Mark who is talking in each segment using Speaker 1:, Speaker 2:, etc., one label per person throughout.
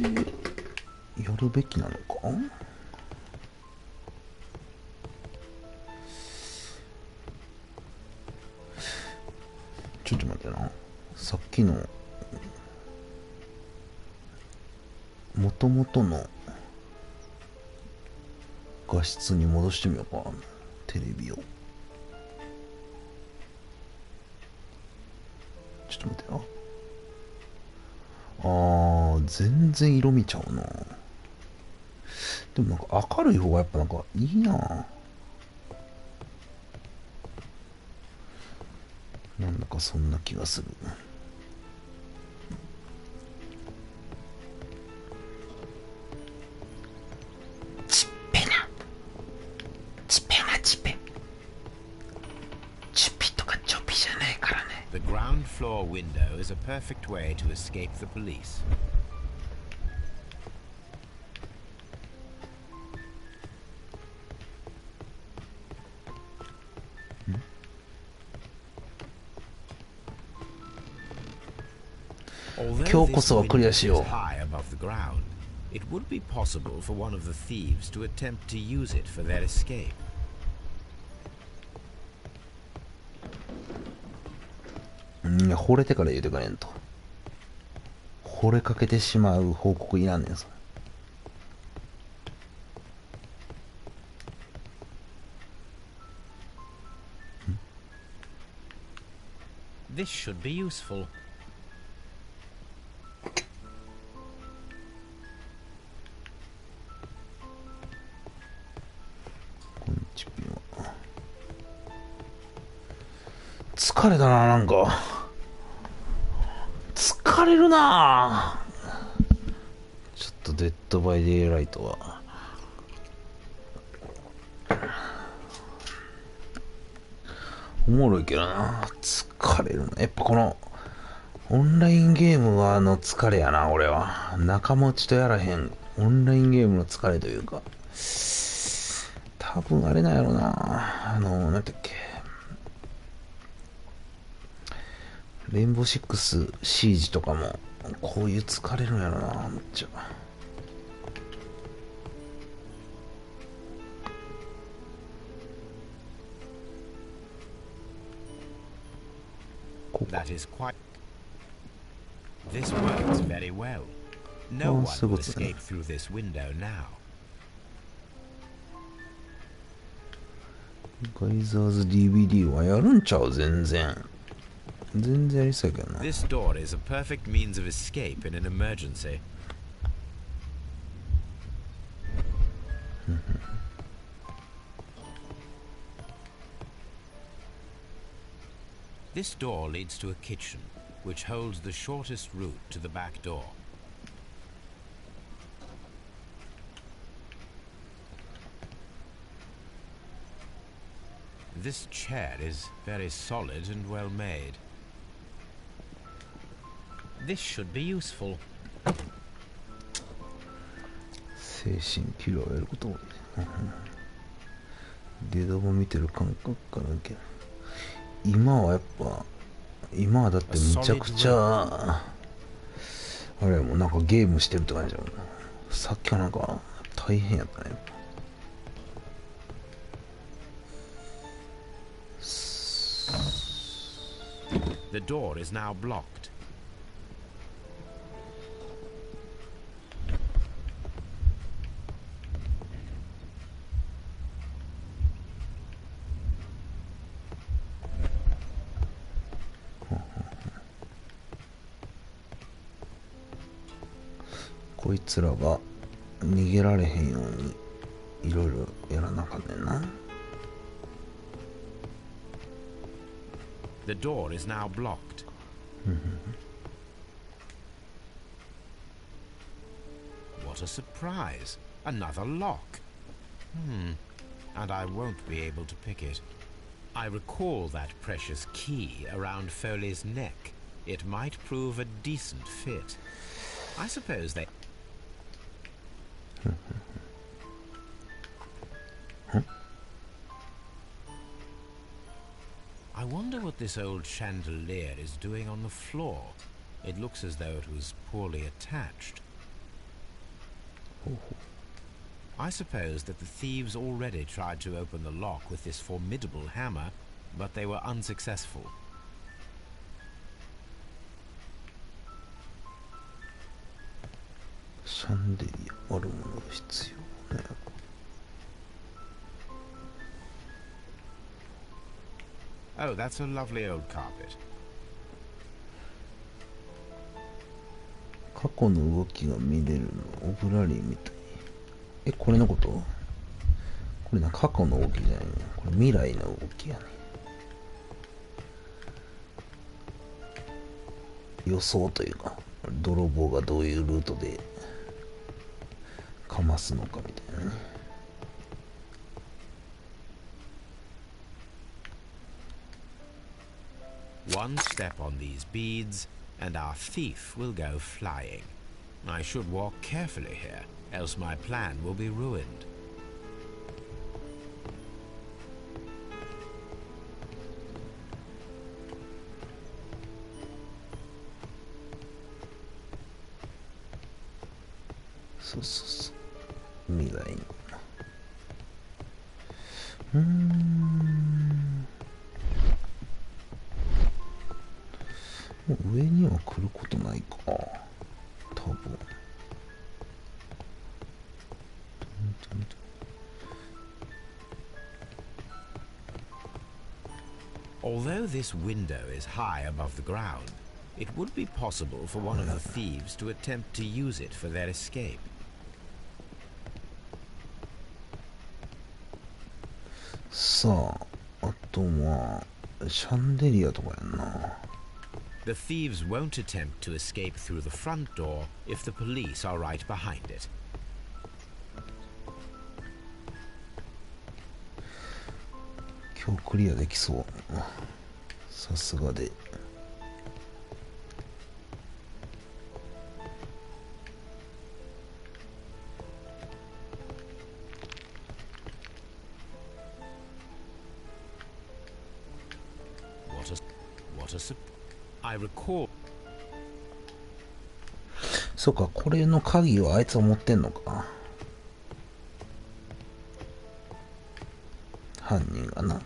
Speaker 1: やるべきなのか。ちょっと待ってな、さっきの元々の画質に戻してみようか、テレビを。ちょっと待ってな。全然色見ちゃうな。でもなんか明るい方がやっぱなんかいいな。なんだかそんな気がする。チッペな。チペなチペ。チュピとかチョピじゃないからね。
Speaker 2: The ground floor window is a perfect way to escape the police. Although this window is high above the ground, it would be possible for one of the thieves to attempt to use it for their escape.
Speaker 1: いや、惚れてから言うてくれんと。惚れかけてしまう報告いらんねん、それ。
Speaker 2: This should be useful.
Speaker 1: 疲れたな、なんか。疲れるな。ちょっとデッドバイデイライトは。おもろいけどな。疲れるな。やっぱこの、オンラインゲームは疲れやな、俺は。仲間内とやらへん。オンラインゲームの疲れというか。多分あれなんやろな。なんだっけ。レインボーシックスシージとかもこういう疲れるんやろな、めっちゃ。
Speaker 2: That is quite. This works very well. No one will escape through this window now.
Speaker 1: ガイザーズ DVD はやるんちゃう？全然やりそうやけどな。
Speaker 2: This door is a perfect means of escape in an emergency. This door leads to a kitchen, which holds the shortest route to the back door. This chair is very solid and well made. This should be useful.
Speaker 1: 精神疲労をやることもゲドも見てる感覚から受ける。今はだってむちゃくちゃあれもうなんかゲームしてるって感じだもんな。さっきはなんか大変やったね。
Speaker 2: The door is now blocked.
Speaker 1: こいつらが逃げられへんようにいろいろやらなかったんな。
Speaker 2: The door is now blocked. What a surprise! Another lock. And I won't be able to pick it. I recall that precious key around Foley's neck. It might prove a decent fit. I suppose they... I wonder what this old chandelier is doing on the floor. It looks as though it was poorly attached. I suppose that the thieves already tried to open the lock with this formidable hammer, but they were unsuccessful.
Speaker 1: シャンデリアあるものが必要ね。
Speaker 2: Oh, that's a lovely old carpet.
Speaker 1: 過去の動きが見れるのオブラリーみたい。これのこと？これ過去の動きじゃないね。これ未来の動きやね。予想というか、泥棒がどういうルートでかますのかみたいなね。
Speaker 2: One step on these beads, and our thief will go flying. I should walk carefully here, else my plan will be ruined.
Speaker 1: そうそうそう。未来の。もう上には来ることないか。多分。
Speaker 2: Although this window is high above the ground, it would be possible for one of the thieves to attempt to use it for their escape.
Speaker 1: さあ、あとはシャンデリアとかやんな。
Speaker 2: The thieves won't attempt to escape through the front door if the police are right behind it.
Speaker 1: 今日クリアできそう。さすがで。
Speaker 2: I recall.
Speaker 1: そうか、これの鍵をあいつは持ってんのか。犯人がな。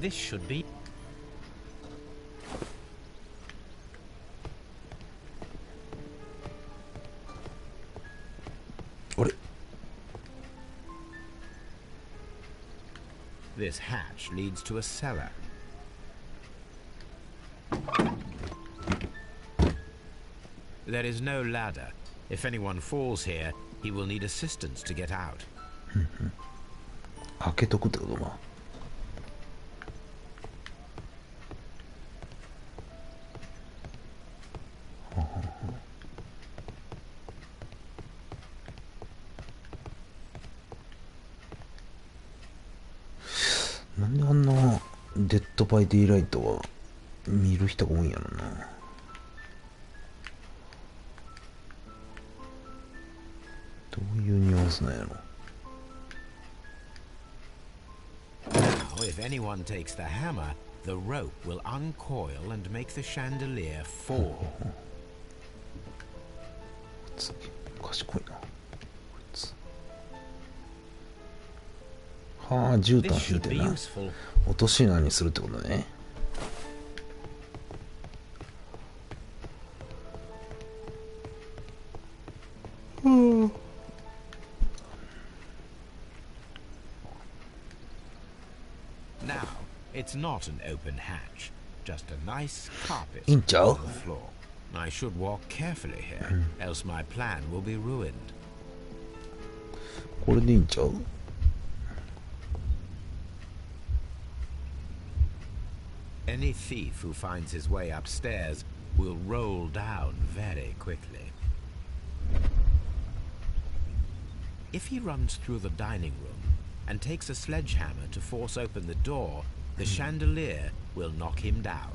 Speaker 2: This should be.
Speaker 1: あれ？
Speaker 2: This hatch leads to a cellar. There is no ladder. If anyone falls here, he will need assistance to get out.
Speaker 1: 開けとくってことか。なんであんなデッドバイデイライトは見る人が多いんやろな。どういうニュアンスなんやろ。
Speaker 2: Now, if anyone takes the hammer, the rope will uncoil and make the chandelier fall.
Speaker 1: 賢いな。はあ、絨毯引いてな。落とし穴にするってことね。
Speaker 2: Now, it's not an open hatch, just a nice carpet
Speaker 1: いいんちゃう？
Speaker 2: on the floor. I should walk carefully here, else my plan will be ruined.
Speaker 1: これでいいんちゃう？
Speaker 2: Any thief who finds his way upstairs will roll down very quickly. If he runs through the dining room and takes a sledgehammer to force open the door, the chandelier will knock him down.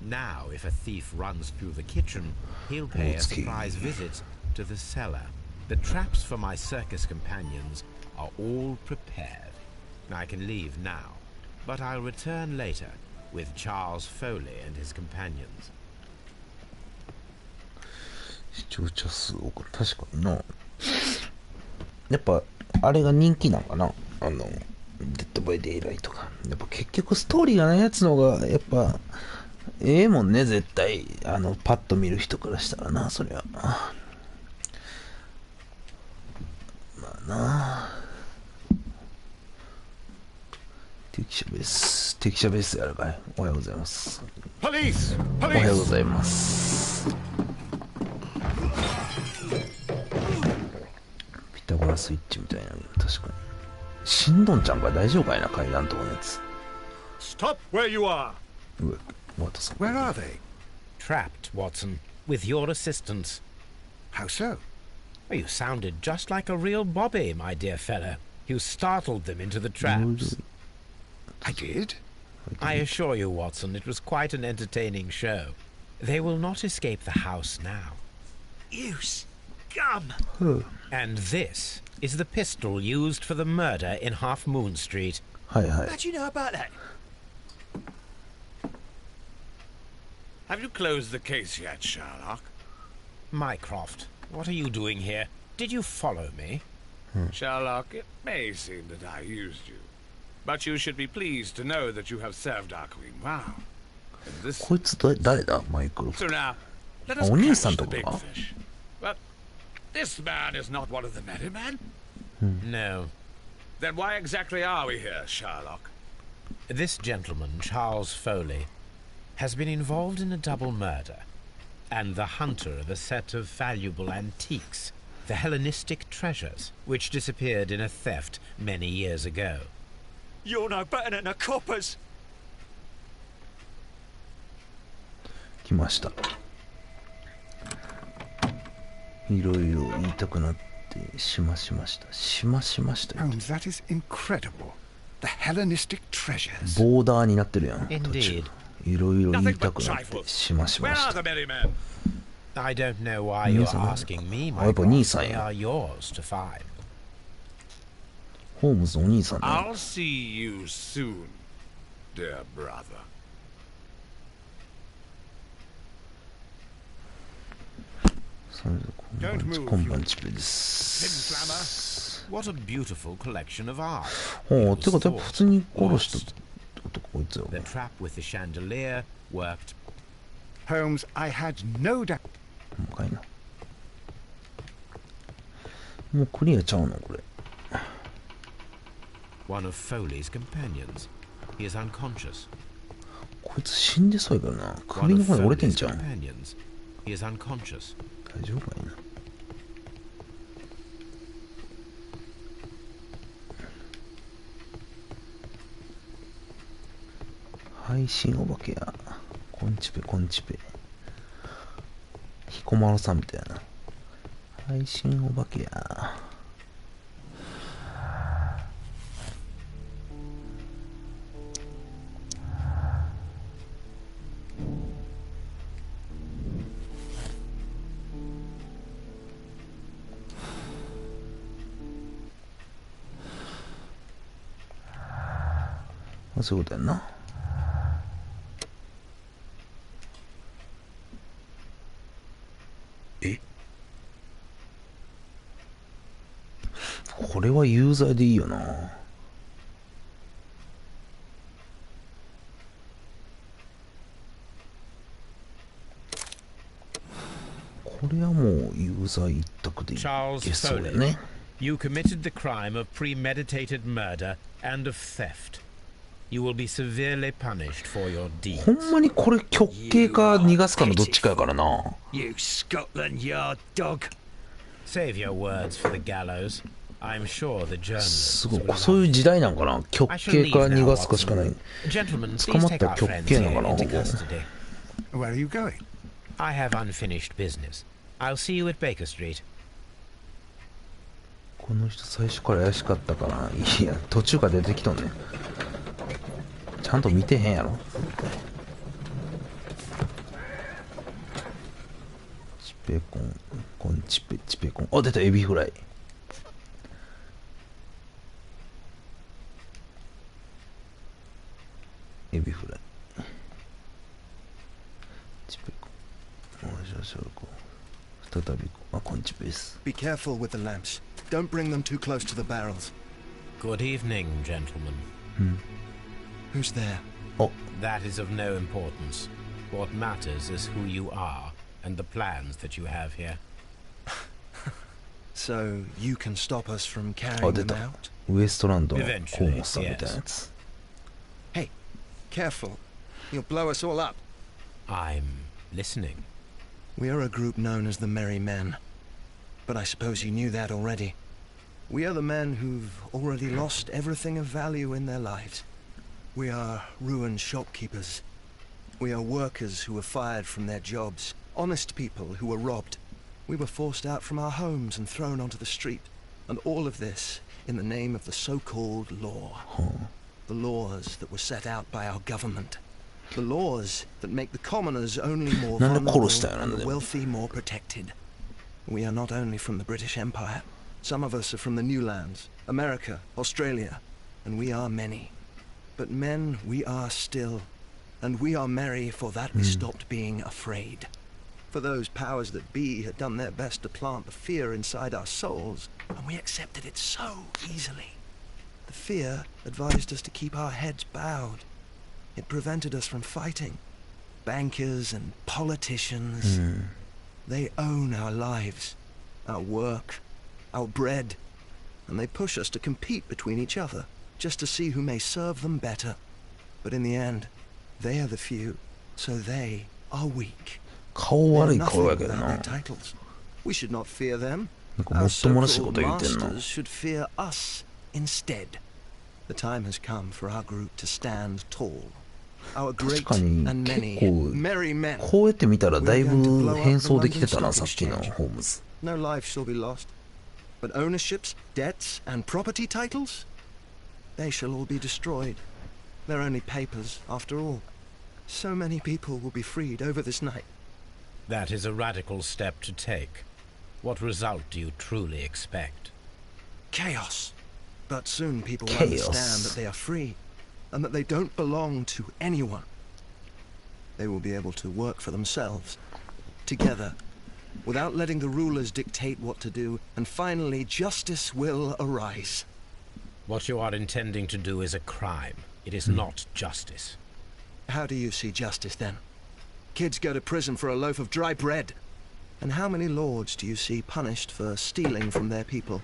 Speaker 2: Now, if a thief runs through the kitchen, he'll pay a surprise visit to the cellar. The traps for my circus companions are all prepared. I can leave now, but I'll return later with Charles Foley and his companions.
Speaker 1: 視聴者数多く、確かにな。やっぱあれが人気なんかな、デッドバイデイライトが。やっぱ結局ストーリーがないやつの方がやっぱええもんね、絶対。パッと見る人からしたらな、そりゃ。まあな。敵車ベース、敵車ベースやるかい。おはようございます。おはようございます。ピタゴラスイッチみたいな。確かにしんどんちゃんが大丈夫かいな、階段とかのやつ。
Speaker 3: Stop where you are.
Speaker 2: Where are they? Trapped, Watson, with your assistance.
Speaker 3: How so?
Speaker 2: Well, you sounded just like a real Bobby, my dear fellow. You startled them into the traps.
Speaker 3: I did?
Speaker 2: I assure you, Watson, it was quite an entertaining show. They will not escape the house now.
Speaker 3: You scum!
Speaker 2: And this is the pistol used for the murder in Half Moon Street.
Speaker 1: Hi.
Speaker 3: How do you know about that? Have you closed the case yet, Sherlock?
Speaker 2: Mycroft, what are you doing here? Did you follow me?
Speaker 3: Sherlock, it may seem that I used you, but you should be pleased to know that you have served our queen well. And this...
Speaker 1: こいつ誰だ、マイクロフ
Speaker 3: So
Speaker 1: ト。
Speaker 3: now, let us
Speaker 1: お兄
Speaker 3: catch
Speaker 1: さん
Speaker 3: the
Speaker 1: とか
Speaker 3: big
Speaker 1: か。
Speaker 3: fish. But this man is not one of the merry men.
Speaker 2: No.
Speaker 3: Then why exactly are we here, Sherlock?
Speaker 2: This gentleman, Charles Foley, has been involved in a double murder, and the hunter of a set of valuable antiques, the Hellenistic treasures, which disappeared in a theft many years ago.
Speaker 3: You're no better than the coppers.
Speaker 1: 来ました。いろいろ言いたくなってしました。
Speaker 4: Holmes, that is incredible. The Hellenistic treasures.
Speaker 1: ボーダーになってるやん。
Speaker 2: Indeed.
Speaker 1: いろいろ言い
Speaker 3: Nothing
Speaker 1: た
Speaker 3: but
Speaker 1: くなって
Speaker 3: trifles.
Speaker 1: しまし
Speaker 3: Where
Speaker 1: まし
Speaker 3: are
Speaker 1: た。
Speaker 3: the merry men?
Speaker 2: I don't know why you're
Speaker 1: Yes, I know.
Speaker 2: asking me,
Speaker 1: Oh, but
Speaker 2: Mycroft. They
Speaker 1: Nissan.
Speaker 2: are yours to find.
Speaker 1: ホームズのお兄さんね。
Speaker 3: I'll see you soon, dear brother.
Speaker 1: 今晩チペです。
Speaker 2: What a beautiful collection of art.
Speaker 1: おお、てかやっぱ普通に殺した男こいつよ。
Speaker 2: The trap with the chandelier worked.
Speaker 4: Holmes, I had no doubt.
Speaker 1: 細かいな。もうクリアちゃうのこれ。
Speaker 2: One of Foley's companions. He is unconscious.
Speaker 1: こいつ死んでそうやからな。
Speaker 2: One
Speaker 1: 首の
Speaker 2: of
Speaker 1: 方に折れてん
Speaker 2: Foley's
Speaker 1: じゃん。
Speaker 2: companions. He is unconscious.
Speaker 1: 大丈夫かいな。配信お化けや。コンチペ。彦摩呂さんみたいな。配信お化けや。そういうことやんな。え、これは有罪でいいよな。これはもう有罪一択でいけ
Speaker 2: Charles
Speaker 1: そうや
Speaker 2: Foley,
Speaker 1: ね。
Speaker 2: you committed the crime of premeditated murder and of theft. You will be severely punished for your
Speaker 1: ほ
Speaker 2: deeds.
Speaker 1: んまにこれ極刑か逃がすかのどっちかやからな。
Speaker 3: You Scotland Yard dog.
Speaker 2: Save your words for the gallows. I'm sure the journalists
Speaker 1: すごい
Speaker 2: will
Speaker 1: そういう
Speaker 2: love
Speaker 1: 時代なんかな。極
Speaker 2: I shall
Speaker 1: 刑
Speaker 2: leave
Speaker 1: か
Speaker 2: now,
Speaker 1: 逃がすかしかない。
Speaker 2: Gentlemen,
Speaker 1: 捕ま
Speaker 2: please
Speaker 1: っ
Speaker 2: take
Speaker 1: たら
Speaker 2: our
Speaker 1: 極
Speaker 2: friends
Speaker 1: 刑
Speaker 2: here
Speaker 1: なのかな、
Speaker 2: into
Speaker 1: ほぼ。
Speaker 2: custody.
Speaker 4: Where are you going?
Speaker 2: I have unfinished business. I'll see you at Baker Street.
Speaker 1: この人最初から怪しかったから、いや、途中から出てきとんね。ちゃんと見てへんやろ。ベーコン、コンチペチペコン。あ、出た、エビフライ。エビフライ。チペコン。よしよしよし。再び、あ、コンチペです。
Speaker 5: Be careful with the lamps. Don't bring them too close to the barrels.
Speaker 2: Good evening, gentlemen.
Speaker 5: Who's there?
Speaker 1: Oh.
Speaker 2: That is of no importance. What matters is who you are and the plans that you have here.
Speaker 5: So you can stop us from
Speaker 1: あ、
Speaker 5: carrying
Speaker 1: 出
Speaker 5: them
Speaker 1: た。
Speaker 5: out?
Speaker 1: ウエストランドの河本さんみたいなやつ。
Speaker 5: Hey, careful. You'll blow us all up.
Speaker 2: I'm listening.
Speaker 5: We are a group known as the Merry Men. But I suppose you knew that already. We are the men who've already lost everything of value in their lives. We are ruined shopkeepers. We are workers who were fired from their jobs. Honest people who were robbed. We were forced out from our homes and thrown onto the street. And all of this in the name of the so-called law. The laws that were set out by our government. The laws that make the commoners only more vulnerable and the wealthy more protected. We are not only from the British Empire. Some of us are from the New Lands, America, Australia, and we are many. But men we are still, and we are merry for that we stopped being afraid. For those powers that be had done their best to plant the fear inside our souls, and we accepted it so easily. The fear advised us to keep our heads bowed. It prevented us from fighting. Bankers and politicians, they own our lives, our work, our bread, and they push us to compete between each other, just to see who may serve them better. But in the end, they are the few, so they are weak.
Speaker 1: 顔悪い顔やけど
Speaker 5: Nothing
Speaker 1: な。
Speaker 5: without their titles. We should not fear them.
Speaker 1: なんかも
Speaker 5: Our
Speaker 1: っともらしいこ
Speaker 5: so-called
Speaker 1: と言うてんな。
Speaker 5: masters should fear us instead. The time has come for our group to stand tall. Our
Speaker 1: 確
Speaker 5: great
Speaker 1: かに
Speaker 5: and
Speaker 1: 結
Speaker 5: many
Speaker 1: 構
Speaker 5: merry men.
Speaker 1: こうやって見たらだいぶ変装できてたな、さっきのホームズ。
Speaker 5: No life shall be lost. But ownerships, debts, and property titles? They shall all be destroyed. They're only papers, after all. So many people will be freed over this night.
Speaker 2: That is a radical step to take. What result do you truly expect?
Speaker 5: Chaos. But soon people will
Speaker 1: Chaos.
Speaker 5: understand that they are free, and that they don't belong to anyone. They will be able to work for themselves, together, without letting the rulers dictate what to do, and finally justice will arise.
Speaker 2: What you are intending to do is a crime. It is not justice.
Speaker 5: How do you see justice then? Kids go to prison for a loaf of dry bread. And how many lords do you see punished for stealing from their people?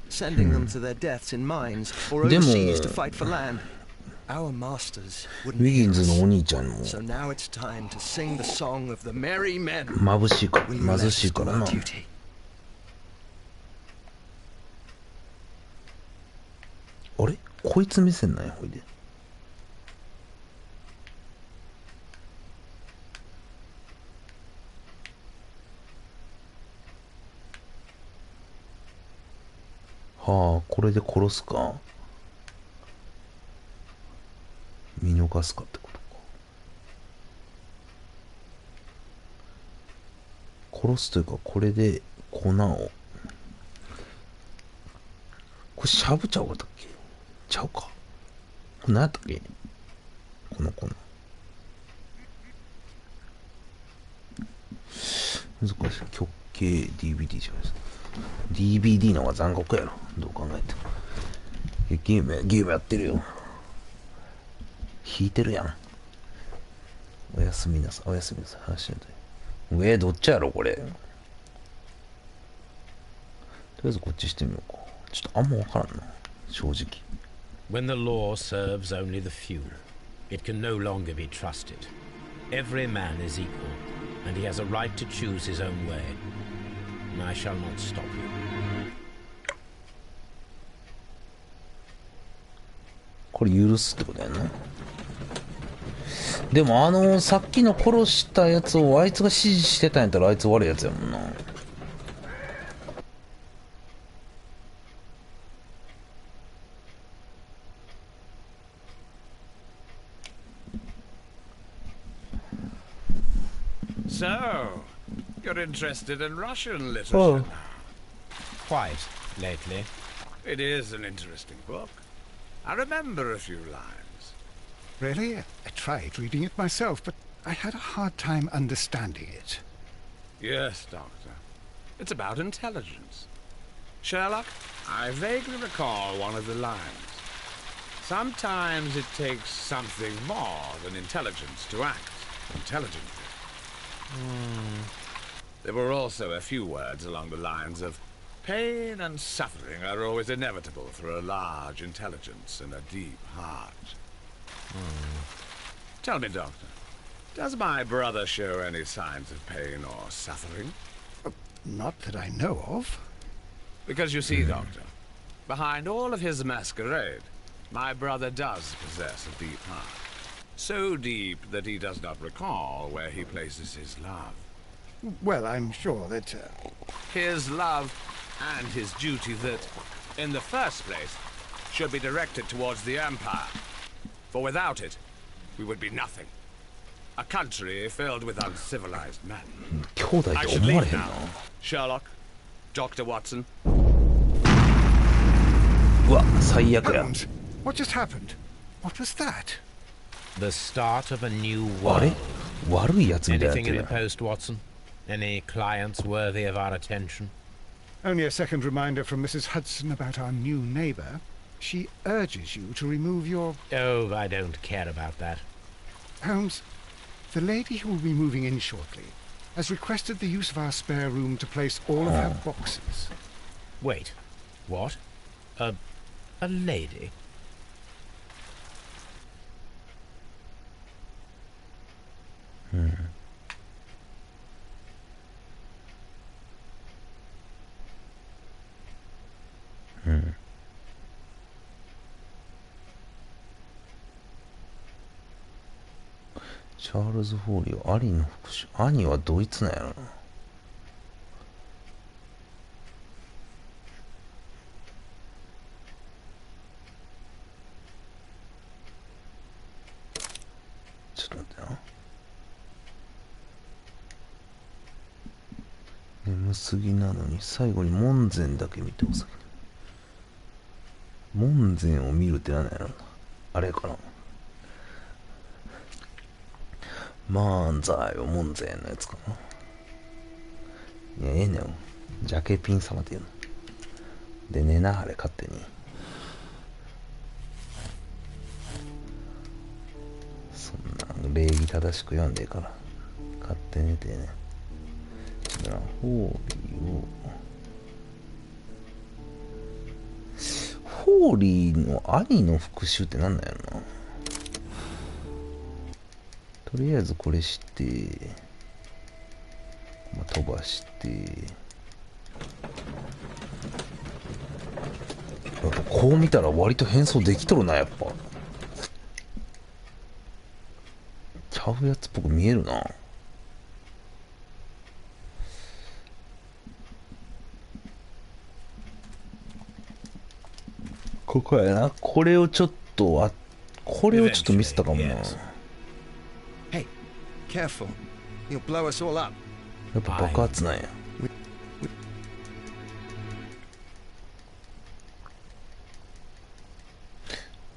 Speaker 5: Sending them to their deaths in mines or overseas to fight for land? Our masters
Speaker 1: ウ
Speaker 5: wouldn't
Speaker 1: ィギ
Speaker 5: hear
Speaker 1: ンズ
Speaker 5: us.
Speaker 1: のお兄ちゃんも
Speaker 5: So now it's time to sing the song of the merry men.
Speaker 1: 眩しいか
Speaker 5: Will you let
Speaker 1: 貧
Speaker 5: us
Speaker 1: しい
Speaker 5: do
Speaker 1: から
Speaker 5: our
Speaker 1: な。
Speaker 5: duty?
Speaker 1: あれこいつ目線なんや、ほいで。はあ、これで殺すか見逃すかってことか。殺すというか、これで粉を。これしゃぶちゃうかったっけちゃうか。これ何やったっけこの粉。難しい。極形 DVD じゃないですか。DVD の方が残酷やろ。どう考えても。ゲームやってるよ。弾いてるやん。おやすみなさい。おやすみなさい。話しないと。どっちやろこれ。とりあえずこっちしてみようか。ちょっとあんまわからんな。正直。
Speaker 2: When the law serves only the few, it can no longer be trusted. Every man is equal, and he has a right to choose his own way. And I shall not stop you.
Speaker 1: これ許すってことやな。でもさっきの殺したやつをあいつが指示してたんやったらあいつ悪いやつやもんな。
Speaker 3: So, you're interested in Russian literature
Speaker 1: Oh.
Speaker 3: now.
Speaker 2: Quite lately.
Speaker 3: It is an interesting book. I remember a few lines.
Speaker 4: Really? I tried reading it myself, but I had a hard time understanding it.
Speaker 3: Yes, Doctor. It's about intelligence. Sherlock, I vaguely recall one of the lines. Sometimes it takes something more than intelligence to act intelligently. There were also a few words along the lines of pain and suffering are always inevitable for a large intelligence and a deep heart. Tell me, Doctor, does my brother show any signs of pain or suffering?
Speaker 4: Not that I know of.
Speaker 3: Because you see, Doctor, behind all of his masquerade, my brother does possess a deep heart. So deep that he does not recall where he places his love.
Speaker 4: Well, I'm sure that...
Speaker 3: His love and his duty that, in the first place, should be directed towards the Empire. For without it, we would be nothing. A country filled with uncivilized men.
Speaker 1: 兄弟
Speaker 3: I
Speaker 1: と
Speaker 3: should
Speaker 1: 思われ
Speaker 3: leave
Speaker 1: へんな。
Speaker 3: now. Sherlock, Dr. Watson.
Speaker 1: うわ、最悪や。
Speaker 4: Holmes, what just happened? What was that?
Speaker 2: The start of a new
Speaker 1: あれ
Speaker 2: world.
Speaker 1: 悪いやつみたいになっ
Speaker 2: Anything
Speaker 1: て
Speaker 2: in
Speaker 1: る
Speaker 2: the
Speaker 1: やん。
Speaker 2: post, Watson? Any clients worthy of our attention?
Speaker 4: Only a second reminder from Mrs. Hudson about our new neighbour. She urges you to remove your...
Speaker 2: Oh, I don't care about that.
Speaker 4: Holmes, the lady who will be moving in shortly has requested the use of our spare room to place all of her boxes.
Speaker 2: Wait. What? A lady?
Speaker 1: Hmm. チャールズ・フォーリーは兄の復讐。兄はドイツなんやろな。ちょっと待ってな。眠すぎなのに最後に門前だけ見てお先に。門前を見るって何やろな。あれかな。漫才を門前のやつかな。いや、ええねん。ジャケピン様っていうの。で、寝なはれ、勝手に。そんな、礼儀正しく読んでいいから。勝手に寝てね。じゃあ、ホーリーを。ホーリーの兄の復讐って何なんやろな。とりあえずこれして、まあ、飛ばして、やっぱこう見たら割と変装できとるな、やっぱ。ちゃうやつっぽく見えるな。ここやな。これをちょっと、これをちょっと見せたかもな。や
Speaker 5: Hey, careful. You'll blow us all up.
Speaker 1: っぱ爆発なんや。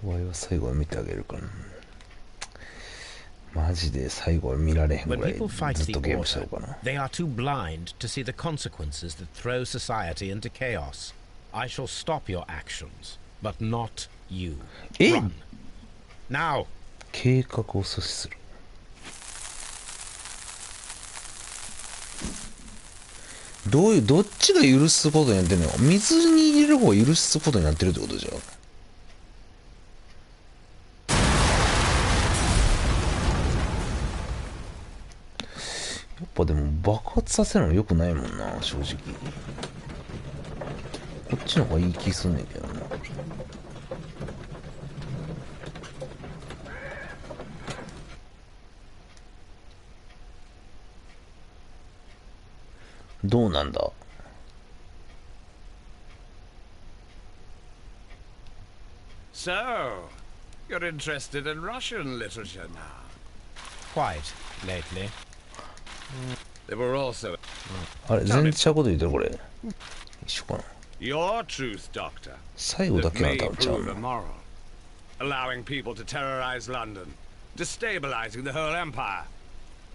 Speaker 1: お前は最後は見てあげるからな。マジで最後は見られへんぐ
Speaker 2: When
Speaker 1: らい
Speaker 2: people fight
Speaker 1: ずっ
Speaker 2: the
Speaker 1: とゲームしちゃおう
Speaker 2: order,
Speaker 1: かな。
Speaker 2: they are too blind to see the consequences that throw society into chaos. I shall stop your actions, but not you.
Speaker 1: え
Speaker 2: Run. Now!
Speaker 1: 計画を阻止する。どっちが許すことになってんの？水に入れる方が許すことになってるってことじゃん。やっぱでも爆発させるの良くないもんな、正直。こっちの方がいい気すんねんけどな。どうなんだ？
Speaker 3: So, you're interested in Russian literature now.
Speaker 2: Quite lately.
Speaker 3: There were also
Speaker 1: あれ全然ちゃうこと言ってるこれ。一緒かな。
Speaker 3: Your truth, Doctor,
Speaker 1: 最後だ
Speaker 3: that
Speaker 1: けは
Speaker 3: may
Speaker 1: 多分ちゃう
Speaker 3: prove
Speaker 1: な。
Speaker 3: immoral, allowing people to terrorize London, destabilizing the whole empire.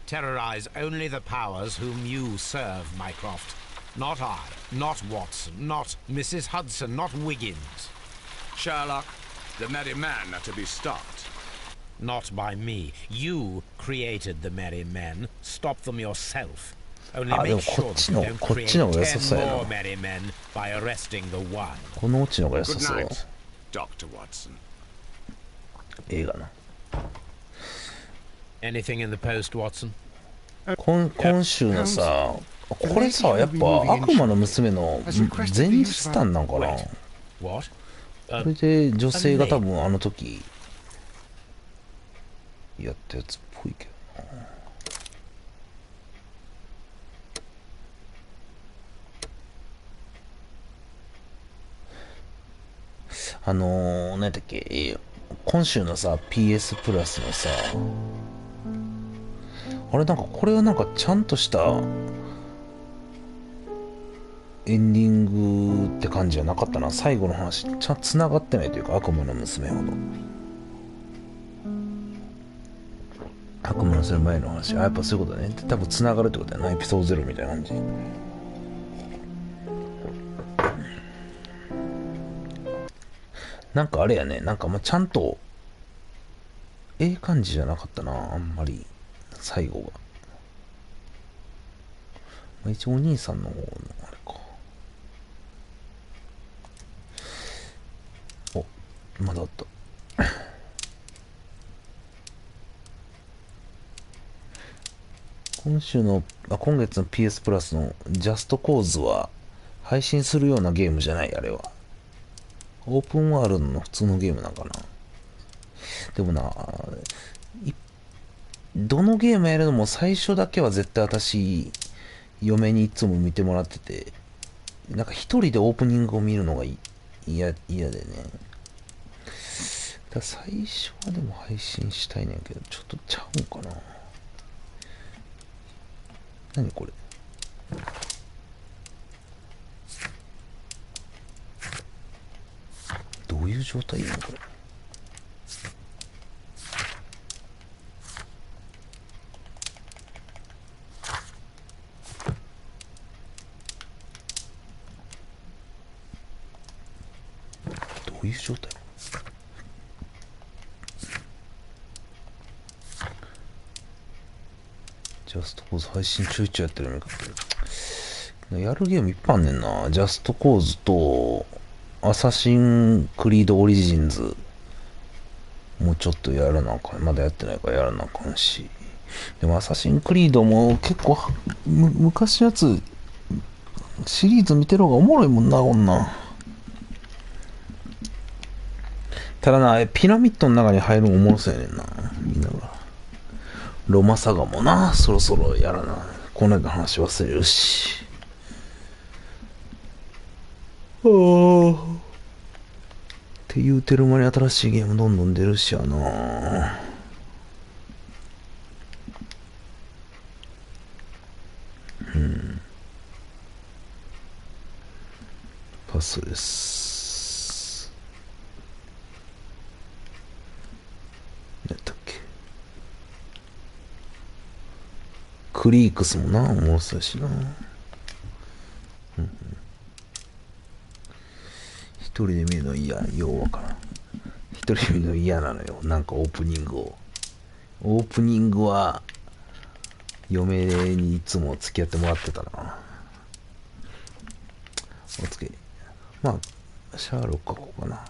Speaker 2: Terrorize only the powers whom you serve, Mycroft. Not I, not Watson, not Mrs. Hudson, not Wiggins.
Speaker 3: Sherlock, the merry men are to be stopped.
Speaker 2: Not by me. You created the merry men. Stop them yourself. Only
Speaker 1: あ、で
Speaker 2: make
Speaker 1: もこ
Speaker 2: sure
Speaker 1: っ
Speaker 2: that
Speaker 1: ち
Speaker 2: you
Speaker 1: の
Speaker 2: don't
Speaker 1: こっ
Speaker 2: create
Speaker 1: ちの方が優し
Speaker 2: 10
Speaker 1: そうや
Speaker 2: more
Speaker 1: な。
Speaker 2: merry men by arresting the one.
Speaker 1: このオチの方が優し
Speaker 3: Good
Speaker 1: そう。
Speaker 3: night, Dr. Watson.
Speaker 1: 映画な。
Speaker 2: Anything in the post, Watson?
Speaker 1: 今週のさ、これさ、やっぱ悪魔の娘の前日スタンなんかな。
Speaker 2: What?
Speaker 1: これで女性が多分あの時やったやつっぽいけどな。何だっけ、今週のさ PS プラスのさ、あれなんかこれはなんかちゃんとしたエンディングって感じじゃなかったな。最後の話ちゃんと繋がってないというか、悪魔の娘ほど。悪魔の娘前の話、あ、やっぱそういうことだね。多分繋がるってことだよな、エピソード0みたいな感じ。なんかあれやね、なんかまあちゃんとええ感じじゃなかったな、あんまり最後が。まあ、一応お兄さんの方のあれか。お、まだあった。今月の PS プラスのジャストコーズは配信するようなゲームじゃない、あれは。オープンワールドの普通のゲームなんかな。でもな、どのゲームやるのも最初だけは絶対私、嫁にいつも見てもらってて、なんか一人でオープニングを見るのが嫌でね。だから最初はでも配信したいねんけど、ちょっとちゃうんかな。何これ。どういう状態なのこれ。どういう状態。ジャストコーズ配信ちょいちょいやってるみたい。やるゲームいっぱいあんねんな。ジャストコーズとアサシンクリードオリジンズもうちょっとやらなあかん。まだやってないからやらなあかんし。でもアサシンクリードも結構昔のやつシリーズ見てる方がおもろいもんな、こんな。ただな、ピラミッドの中に入るのおもろそうやねんな、みんなが。ロマサガもな、そろそろやらな。この間の話忘れるし。って言うてる間に新しいゲームどんどん出るしやな。パスです。何やったっけ。クリークスもな、おもろそうやしな。一人で見るの嫌、ようわからん。一人で見るの嫌なのよ。なんかオープニングを。オープニングは、嫁にいつも付き合ってもらってたな。お付き合い。まあ、シャーロックはここかな。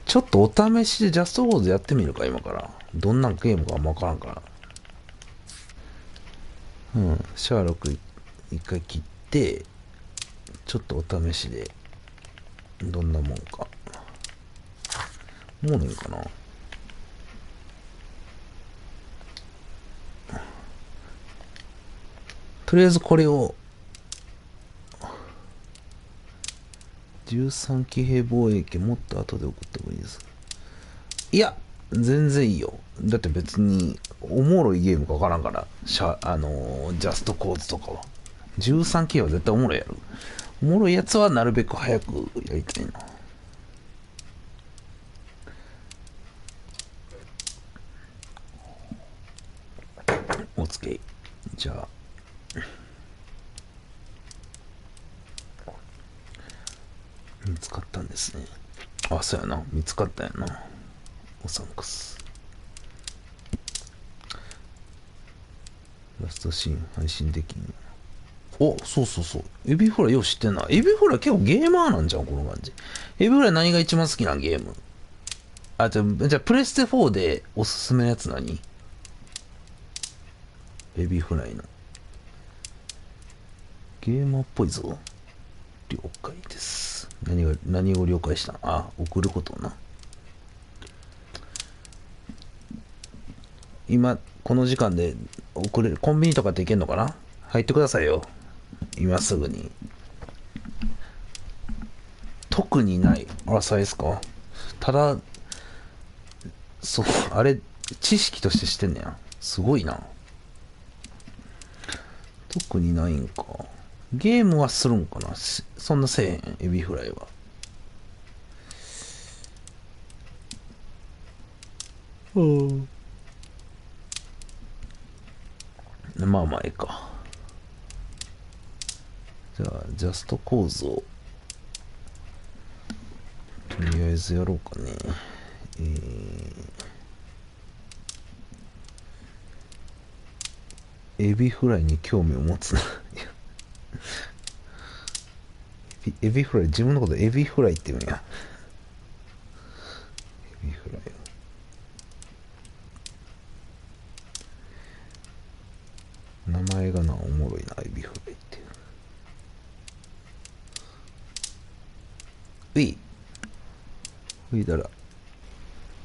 Speaker 1: ちょっとお試しでジャストウォーズやってみるか、今から。どんなゲームかあんま分からんから。シャーロック一回切って、ちょっとお試しで、どんなもんか。もうねんかな。とりあえずこれを、13騎兵防衛機もっと後で送ってもいいですか。いや、全然いいよ。だって別におもろいゲームか分からんから、ジャストコーズとかは。13K は絶対おもろいやろ。おもろいやつはなるべく早くやりたいな。おつけ。じゃあ。見つかったんですね。あ、そうやな。見つかったんやな。おサンクス。ラストシーン配信できん。お、そうそうそう。エビフライよう知ってんな。エビフライ結構ゲーマーなんじゃん、この感じ。エビフライ何が一番好きなゲーム？あ、じゃあプレステ4でおすすめのやつ何？エビフライの。ゲーマーっぽいぞ。了解です。何を了解したの？あ、送ることな。今、この時間で送れる、コンビニとかって行けんのかな？入ってくださいよ。今すぐに。特にない。あ、そうですか。ただ、そう、あれ、知識として知ってんねや。すごいな。特にないんか。ゲームはするんかな？そんなせえへん、エビフライは。まあまあ、ええか。じゃあ、ジャスト構造。とりあえずやろうかね。エビフライに興味を持つな。エビフライ、自分のことエビフライって言うんや。エビフライを。名前がな、おもろいな、エビフライって。ういだら、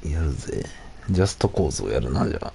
Speaker 1: やるぜ。ジャスト構造やるな、じゃあ。